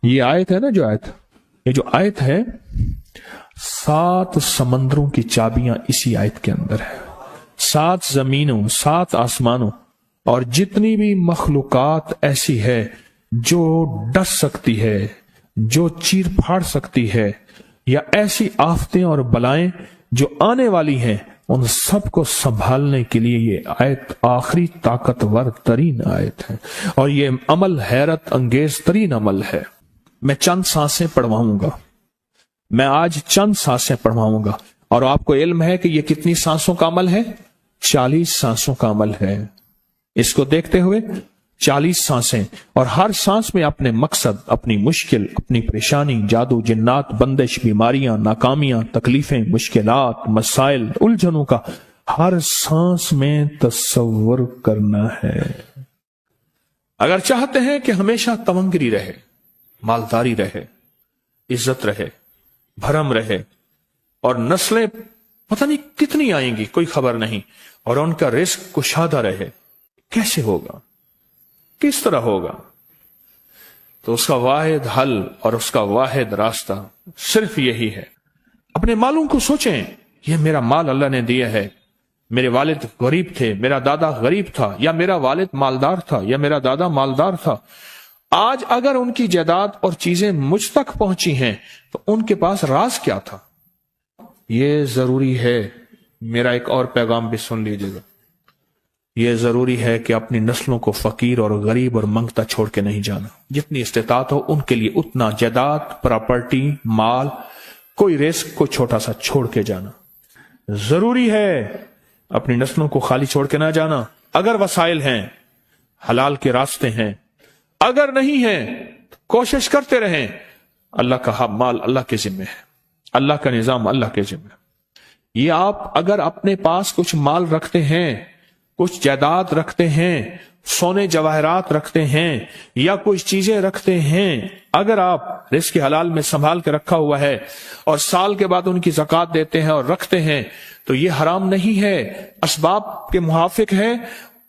یہ آیت ہے نا، یہ جو آیت ہے 7 سمندروں کی چابیاں اسی آیت کے اندر ہے. 7 زمینوں، 7 آسمانوں اور جتنی بھی مخلوقات ایسی ہے جو ڈس سکتی ہے، جو چیر پھاڑ سکتی ہے، یا ایسی آفتیں اور بلائیں جو آنے والی ہیں، ان سب کو سنبھالنے کے لیے یہ آیت آخری طاقتور ترین آیت ہے. اور یہ عمل حیرت انگیز ترین عمل ہے. میں چند سانسیں پڑھواؤں گا، میں آج چند سانسیں پڑھواؤں گا، اور آپ کو علم ہے کہ یہ کتنی سانسوں کا عمل ہے؟ 40 سانسوں کا عمل ہے. اس کو دیکھتے ہوئے 40 سانسیں، اور ہر سانس میں اپنے مقصد، اپنی مشکل، اپنی پریشانی، جادو، جنات، بندش، بیماریاں، ناکامیاں، تکلیفیں، مشکلات، مسائل، الجھنوں کا ہر سانس میں تصور کرنا ہے. اگر چاہتے ہیں کہ ہمیشہ تمنگری رہے، مالداری رہے، عزت رہے، بھرم رہے، اور نسلیں پتہ نہیں کتنی آئیں گی کوئی خبر نہیں، اور ان کا رزق کشادہ رہے، کیسے ہوگا؟ کس طرح ہوگا؟ تو اس کا واحد حل اور اس کا واحد راستہ صرف یہی ہے. اپنے مالوں کو سوچیں، یہ میرا مال اللہ نے دیا ہے. میرے والد غریب تھے، میرا دادا غریب تھا، یا میرا والد مالدار تھا، یا میرا دادا مالدار تھا. آج اگر ان کی جائیداد اور چیزیں مجھ تک پہنچی ہیں تو ان کے پاس راز کیا تھا؟ یہ ضروری ہے. میرا ایک اور پیغام بھی سن لیجیے گا. یہ ضروری ہے کہ اپنی نسلوں کو فقیر اور غریب اور منگتا چھوڑ کے نہیں جانا. جتنی استطاعت ہو ان کے لیے اتنا جائیداد، پراپرٹی، مال، کوئی رزق کو چھوٹا سا چھوڑ کے جانا ضروری ہے. اپنی نسلوں کو خالی چھوڑ کے نہ جانا. اگر وسائل ہیں، حلال کے راستے ہیں، اگر نہیں ہیں تو کوشش کرتے رہیں. اللہ کا مال اللہ کے ذمہ ہے، اللہ کا نظام اللہ کے ذمہ ہے. یہ آپ اگر اپنے پاس کچھ مال رکھتے ہیں، کچھ جائیداد رکھتے ہیں، سونے جواہرات رکھتے ہیں، یا کچھ چیزیں رکھتے ہیں، اگر آپ رزق حلال میں سنبھال کے رکھا ہوا ہے اور سال کے بعد ان کی زکوٰۃ دیتے ہیں اور رکھتے ہیں، تو یہ حرام نہیں ہے، اسباب کے موافق ہے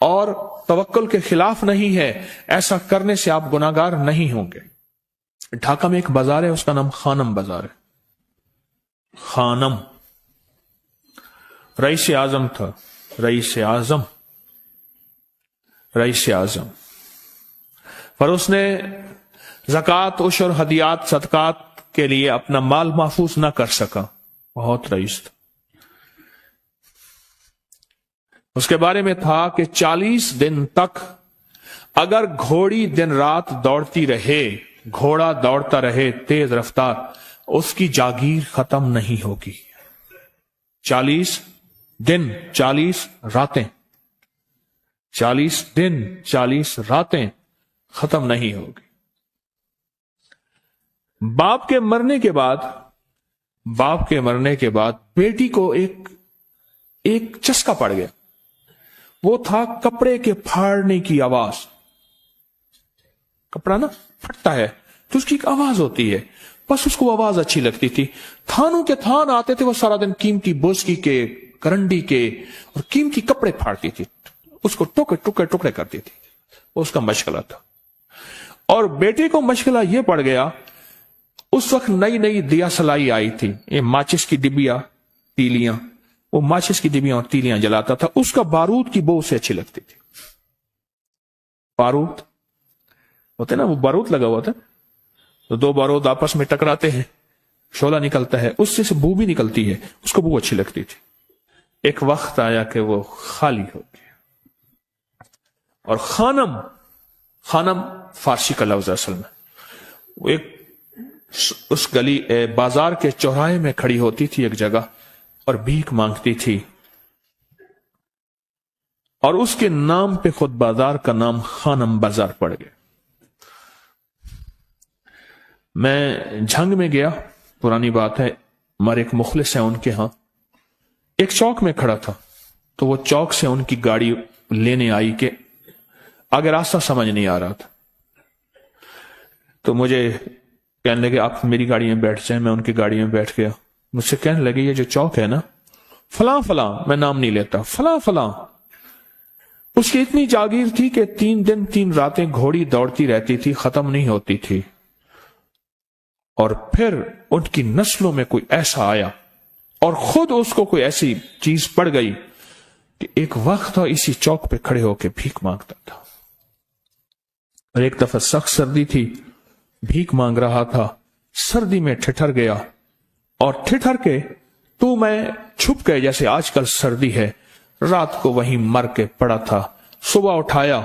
اور توکل کے خلاف نہیں ہے. ایسا کرنے سے آپ گناہگار نہیں ہوں گے. ڈھاکہ میں ایک بازار ہے، اس کا نام خانم بازار ہے. خانم رئیس اعظم تھا، رئیس اعظم. پر اس نے زکوٰۃ، عشر، ہدیات، صدقات کے لیے اپنا مال محفوظ نہ کر سکا. بہت رئیس تھا. اس کے بارے میں تھا کہ 40 دن تک اگر گھوڑی دن رات دوڑتی رہے، گھوڑا دوڑتا رہے تیز رفتار، اس کی جاگیر ختم نہیں ہوگی. 40 دن 40 راتیں، 40 دن 40 راتیں ختم نہیں ہوگی. باپ کے مرنے کے بعد بیٹی کو ایک چسکا پڑ گیا. وہ تھا کپڑے کے پھاڑنے کی آواز. کپڑا نا پھٹتا ہے تو اس کی ایک آواز ہوتی ہے، بس اس کو آواز اچھی لگتی تھی. تھانوں کے تھان آتے تھے، وہ سارا دن قیمتی بوسکی کے، کرنڈی کے اور قیمتی کپڑے پھاڑتی تھی، اس کو ٹکڑے کرتی تھی. وہ اس کا مشغلہ تھا. اور بیٹے کو مشغلہ یہ پڑ گیا، اس وقت نئی دیا سلائی آئی تھی، یہ ماچس کی ڈبیاں، تیلیاں، وہ ماچس کی ڈبیاں اور تیلیاں جلاتا تھا. اس کا بارود کی بو اسے اچھی لگتی تھی. بارود ہوتے نا، وہ بارود لگا ہوا تھا، تو 2 بارود آپس میں ٹکراتے ہیں، شعلہ نکلتا ہے، اس سے بو بھی نکلتی ہے، اس کو بو اچھی لگتی تھی. ایک وقت آیا کہ وہ خالی ہو گیا. اور خانم فارسی کا لفظ اصل میں، وہ ایک اس گلی بازار کے چوراہے میں کھڑی ہوتی تھی ایک جگہ اور بھیک مانگتی تھی، اور اس کے نام پہ خود بازار کا نام خانم بازار پڑ گیا. میں جھنگ میں گیا، پرانی بات ہے، ہمارے ایک مخلص ہیں ان کے ہاں، ایک چوک میں کھڑا تھا. تو وہ چوک سے ان کی گاڑی لینے آئی کہ آگے راستہ سمجھ نہیں آ رہا تھا. تو مجھے کہنے لگے آپ میری گاڑی میں بیٹھ جائیں. میں ان کی گاڑی میں بیٹھ گیا. مجھ سے کہنے لگے یہ جو چوک ہے نا، فلاں، میں نام نہیں لیتا، فلاں. اس کی اتنی جاگیر تھی کہ 3 دن 3 راتیں گھوڑی دوڑتی رہتی تھی، ختم نہیں ہوتی تھی. اور پھر ان کی نسلوں میں کوئی ایسا آیا اور خود اس کو کوئی ایسی چیز پڑ گئی کہ ایک وقت تھا اسی چوک پہ کھڑے ہو کے بھیک مانگتا تھا. اور ایک دفعہ سخت سردی تھی، بھیک مانگ رہا تھا، سردی میں ٹھٹر گیا اور ٹھٹر کے تو میں چھپ گئے جیسے آج کل سردی ہے. رات کو وہیں مر کے پڑا تھا. صبح اٹھایا،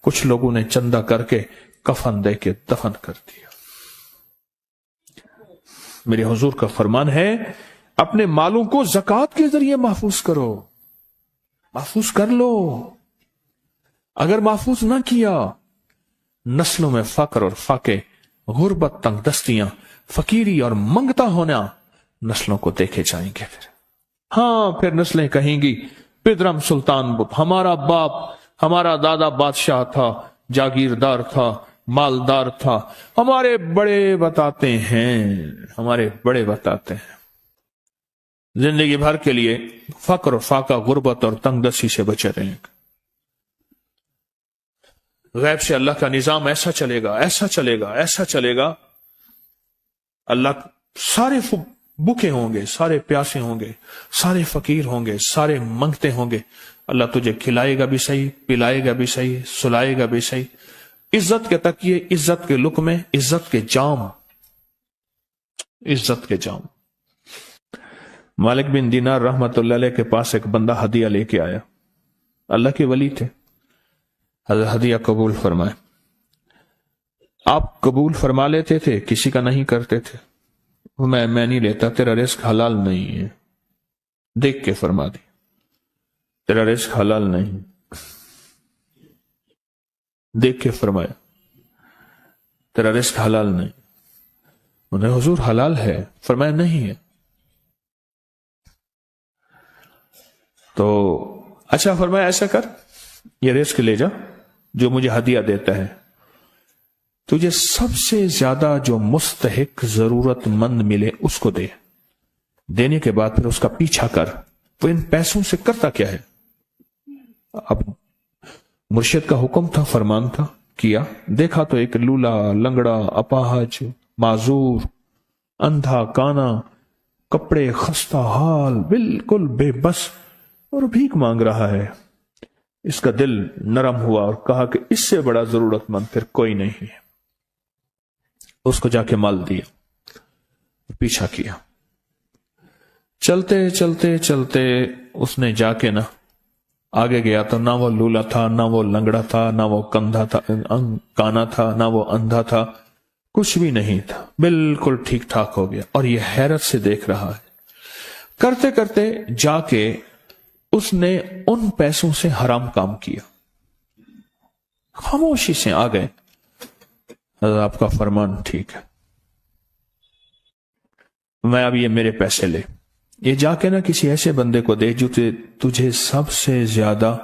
کچھ لوگوں نے چندہ کر کے کفن دے کے دفن کر دیا. میرے حضور کا فرمان ہے اپنے مالوں کو زکوٰۃ کے ذریعے محفوظ کرو، محفوظ کر لو. اگر محفوظ نہ کیا، نسلوں میں فقر اور فاقے، غربت، تنگ دستیاں، فقیری اور منگتا ہونا نسلوں کو دیکھے جائیں گے. پھر نسلیں کہیں گی پدرم سلطان بت، ہمارا باپ، ہمارا دادا بادشاہ تھا، جاگیردار تھا، مالدار تھا. ہمارے بڑے بتاتے ہیں زندگی بھر کے لیے فقر، فاقہ، غربت اور تنگ دستی سے بچے رہیں. غیب سے اللہ کا نظام ایسا چلے گا، ایسا چلے گا، ایسا چلے گا. اللہ سارے بھوکے ہوں گے، سارے پیاسے ہوں گے، سارے فقیر ہوں گے، سارے منگتے ہوں گے. اللہ تجھے کھلائے گا بھی صحیح، پلائے گا بھی صحیح، سلائے گا بھی صحیح. عزت کے تکیے، عزت کے لقمے، عزت کے جام، عزت کے جام. مالک بن دینار رحمت اللہ علیہ کے پاس ایک بندہ ہدیہ لے کے آیا. اللہ کے ولی تھے. حضرت ہدیہ قبول فرمائے. آپ قبول فرما لیتے تھے، کسی کا نہیں کرتے تھے. میں نہیں لیتا، تیرا رزق حلال نہیں ہے. دیکھ کے فرما دی تیرا رزق حلال نہیں. دیکھ کے فرمایا تیرا رزق حلال نہیں. انہیں حضور حلال ہے، فرمایا نہیں ہے. تو اچھا فرمایا ایسا کر، یہ رزق لے جا جو مجھے ہدیہ دیتا ہے. تجھے سب سے زیادہ جو مستحق ضرورت مند ملے اس کو دے. دینے کے بعد پھر اس کا پیچھا کر. وہ ان پیسوں سے کرتا کیا ہے؟ اب مرشد کا حکم تھا، فرمان تھا، کیا. دیکھا تو ایک لولا، لنگڑا، اپاہج، معذور، اندھا، کانا، کپڑے خستہ حال، بالکل بے بس اور بھیک مانگ رہا ہے. اس کا دل نرم ہوا اور کہا کہ اس سے بڑا ضرورت مند پھر کوئی نہیں ہے. اس کو جا کے مال دیا، پیچھا کیا. چلتے چلتے چلتے اس نے جا کے نا آگے گیا تو نہ وہ لولا تھا، نہ وہ لنگڑا تھا، نہ وہ کندھا تھا، کانا تھا، نہ وہ اندھا تھا، کچھ بھی نہیں تھا. بالکل ٹھیک ٹھاک ہو گیا اور یہ حیرت سے دیکھ رہا ہے. کرتے کرتے جا کے اس نے ان پیسوں سے حرام کام کیا. خاموشی سے آ گئے، آپ کا فرمان ٹھیک ہے، میں اب یہ میرے پیسے لے، یہ جا کے نا کسی ایسے بندے کو دے جو تجھے سب سے زیادہ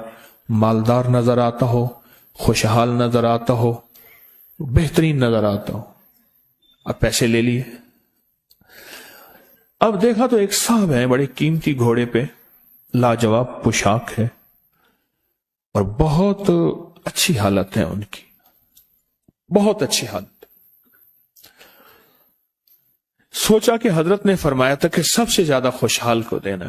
مالدار نظر آتا ہو، خوشحال نظر آتا ہو، بہترین نظر آتا ہو. اب پیسے لے لیے. اب دیکھا تو ایک صاحب ہیں، بڑے قیمتی گھوڑے پہ، لاجواب پوشاک ہے اور بہت اچھی حالت ہے ان کی، بہت اچھی حالت. سوچا کہ حضرت نے فرمایا تھا کہ سب سے زیادہ خوشحال کو دینا.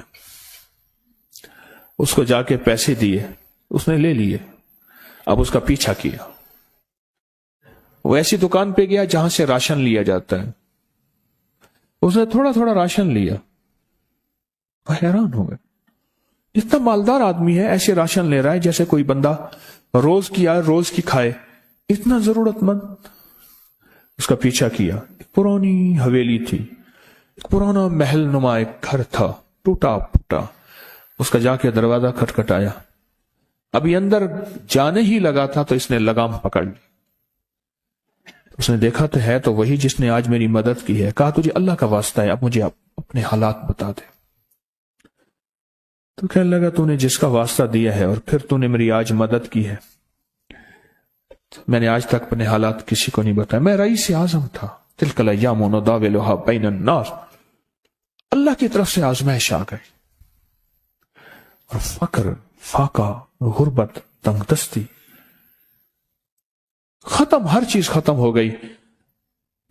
اس کو جا کے پیسے دیے، اس نے لے لیے. اب اس کا پیچھا کیا. وہ ایسی دکان پہ گیا جہاں سے راشن لیا جاتا ہے. اس نے تھوڑا تھوڑا راشن لیا. وہ حیران ہو گئے، اتنا مالدار آدمی ہے، ایسے راشن لے رہا ہے جیسے کوئی بندہ روز کی آئے روز کی کھائے، اتنا ضرورت مند. اس کا پیچھا کیا. ایک پرانی حویلی تھی، ایک پرانا محل نما ایک گھر تھا، ٹوٹا پھوٹا. اس کا جا کے دروازہ کھٹکھٹایا. ابھی اندر جانے ہی لگا تھا تو اس نے لگام پکڑ لی. اس نے دیکھا تو ہے تو وہی جس نے آج میری مدد کی ہے. کہا تجھے اللہ کا واسطہ ہے، اب مجھے اپنے حالات بتا دے. تو کہنے لگا تو نے جس کا واسطہ دیا ہے اور پھر تو نے میری آج مدد کی ہے، میں نے آج تک اپنے حالات کسی کو نہیں بتایا. میں رئیس اعظم تھا. تلک الایام نداولها بین الناس. اللہ کی طرف سے آزمائش آ گئی اور فقر، فاقہ، غربت، تنگ دستی ختم، ہر چیز ختم ہو گئی.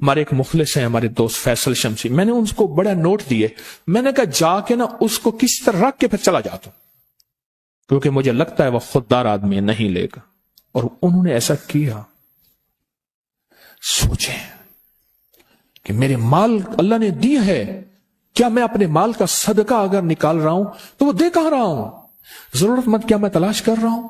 ہمارے ایک مخلص ہیں ہمارے دوست فیصل شمسی، میں نے ان کو بڑا نوٹ دیے، میں نے کہا جا کے نا اس کو کس طرح رکھ کے پھر چلا جاتا ہوں، کیونکہ مجھے لگتا ہے وہ خوددار آدمی نہیں لے گا، اور انہوں نے ایسا کیا۔ سوچیں کہ میرے مال اللہ نے دی ہے، کیا میں اپنے مال کا صدقہ اگر نکال رہا ہوں تو وہ دے کہاں رہا ہوں؟ ضرورت مند کیا میں تلاش کر رہا ہوں؟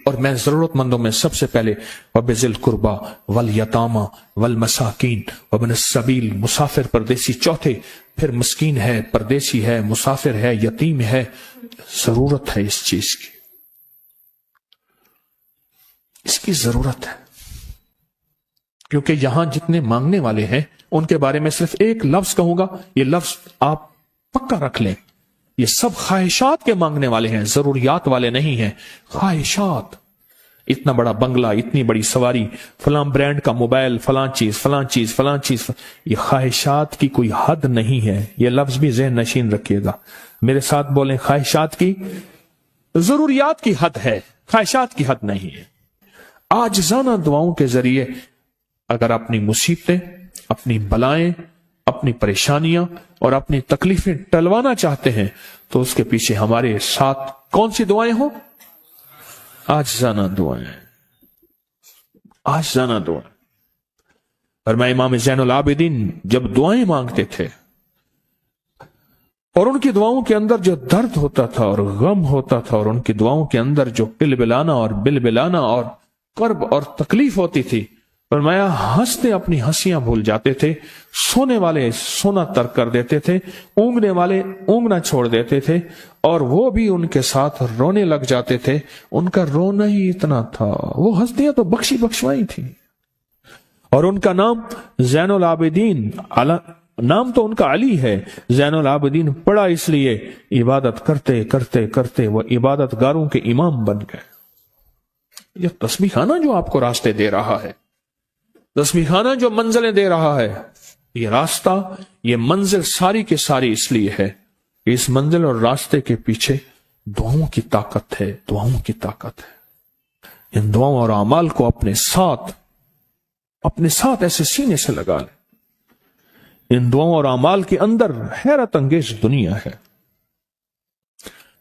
اور میں ضرورت مندوں میں سب سے پہلے وَبِذِي الْقُرْبَى وَالْيَتَامَى وَالْمَسَاكِينِ وَابْنِ السَّبِيلِ، مسافر پردیسی چوتھے، پھر مسکین ہے، پردیسی ہے، مسافر ہے، یتیم ہے۔ ضرورت ہے اس چیز کی، اس کی ضرورت ہے، کیونکہ یہاں جتنے مانگنے والے ہیں ان کے بارے میں صرف ایک لفظ کہوں گا، یہ لفظ آپ پکا رکھ لیں، یہ سب خواہشات کے مانگنے والے ہیں، ضروریات والے نہیں ہیں، خواہشات۔ اتنا بڑا بنگلہ، اتنی بڑی سواری، فلاں برانڈ کا موبائل، فلاں چیز فلاں چیز فلاں چیز، یہ خواہشات کی کوئی حد نہیں ہے، یہ لفظ بھی ذہن نشین رکھیے گا، میرے ساتھ بولیں، خواہشات کی، ضروریات کی حد ہے، خواہشات کی حد نہیں ہے۔ عاجزانہ دعاؤں کے ذریعے اگر اپنی مصیبتیں، اپنی بلائیں، اپنی پریشانیاں اور اپنی تکلیفیں ٹلوانا چاہتے ہیں تو اس کے پیچھے ہمارے ساتھ کون سی دعائیں ہوں؟ عاجزانہ دعائیں، عاجزانہ دعائیں۔ اور میں امام زین العابدین جب دعائیں مانگتے تھے اور ان کی دعاؤں کے اندر جو درد ہوتا تھا اور غم ہوتا تھا، اور ان کی دعاؤں کے اندر جو پلبلانا اور بلبلانا اور کرب اور تکلیف ہوتی تھی، فرمایا ہنستے اپنی ہنسیاں بھول جاتے تھے، سونے والے سونا ترک کر دیتے تھے، اونگنے والے اونگنا چھوڑ دیتے تھے، اور وہ بھی ان کے ساتھ رونے لگ جاتے تھے۔ ان کا رونا ہی اتنا تھا، وہ ہنسیاں تو بخشی بخشوائی تھی، اور ان کا نام زین العابدین، نام تو ان کا علی ہے، زین العابدین پڑا اس لیے عبادت کرتے کرتے کرتے وہ عبادت گاروں کے امام بن گئے۔ یہ تسبیح خانہ جو آپ کو راستے دے رہا ہے، تسبیح خانہ جو منزلیں دے رہا ہے، یہ راستہ، یہ منزل ساری کے ساری اس لیے ہے کہ اس منزل اور راستے کے پیچھے دعاؤں کی طاقت ہے، دعاؤں کی طاقت ہے۔ ان دعاؤں اور اعمال کو اپنے ساتھ ایسے سینے سے لگا لیں۔ ان دعاؤں اور اعمال کے اندر حیرت انگیز دنیا ہے۔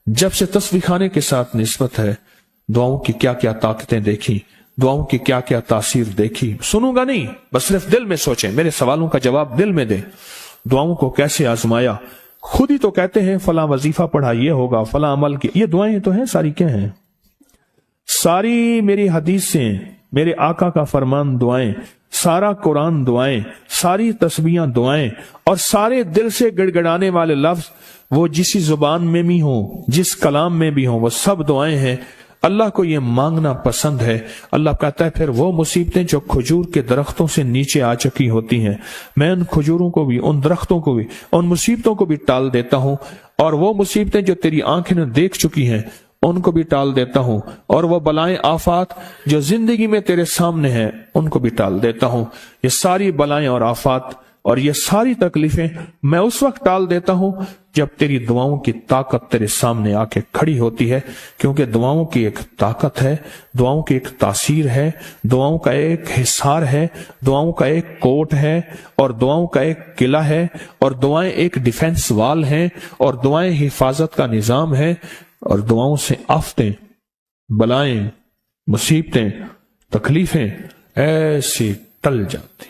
جب سے تسبیح خانے کے ساتھ نسبت ہے، دعاؤں کی کیا کیا طاقتیں دیکھی، دعاؤں کی کیا کیا تاثیر دیکھی۔ سنوں گا نہیں، بس صرف دل میں سوچیں، میرے سوالوں کا جواب دل میں دیں۔ دعاؤں کو کیسے آزمایا، خود ہی تو کہتے ہیں فلاں وظیفہ پڑھا یہ ہوگا، فلاں عمل کی، یہ دعائیں تو ہیں ساری، کیا ہیں؟ ساری میری حدیثیں، میرے آقا کا فرمان دعائیں، سارا قرآن دعائیں، ساری تسبیحاں دعائیں، اور سارے دل سے گڑ گڑانے والے لفظ وہ جس زبان میں بھی ہوں، جس کلام میں بھی ہوں، وہ سب دعائیں ہیں۔ اللہ کو یہ مانگنا پسند ہے۔ اللہ کہتا ہے پھر وہ مصیبتیں جو کھجور کے درختوں سے نیچے آ چکی ہوتی ہیں، میں ان کھجوروں کو بھی، ان درختوں کو بھی، ان مصیبتوں کو بھی ٹال دیتا ہوں، اور وہ مصیبتیں جو تیری آنکھیں نے دیکھ چکی ہیں ان کو بھی ٹال دیتا ہوں، اور وہ بلائیں آفات جو زندگی میں تیرے سامنے ہیں ان کو بھی ٹال دیتا ہوں۔ یہ ساری بلائیں اور آفات اور یہ ساری تکلیفیں میں اس وقت ٹال دیتا ہوں جب تیری دعاؤں کی طاقت تیرے سامنے آ کے کھڑی ہوتی ہے، کیونکہ دعاؤں کی ایک طاقت ہے، دعاؤں کی ایک تاثیر ہے، دعاؤں کا ایک حصار ہے، دعاؤں کا ایک کوٹ ہے، اور دعاؤں کا ایک قلعہ ہے، اور دعائیں ایک ڈیفنس وال ہیں، اور دعائیں حفاظت کا نظام ہے، اور دعاؤں سے آفتیں، بلائیں، مصیبتیں، تکلیفیں ایسی ٹل جاتی۔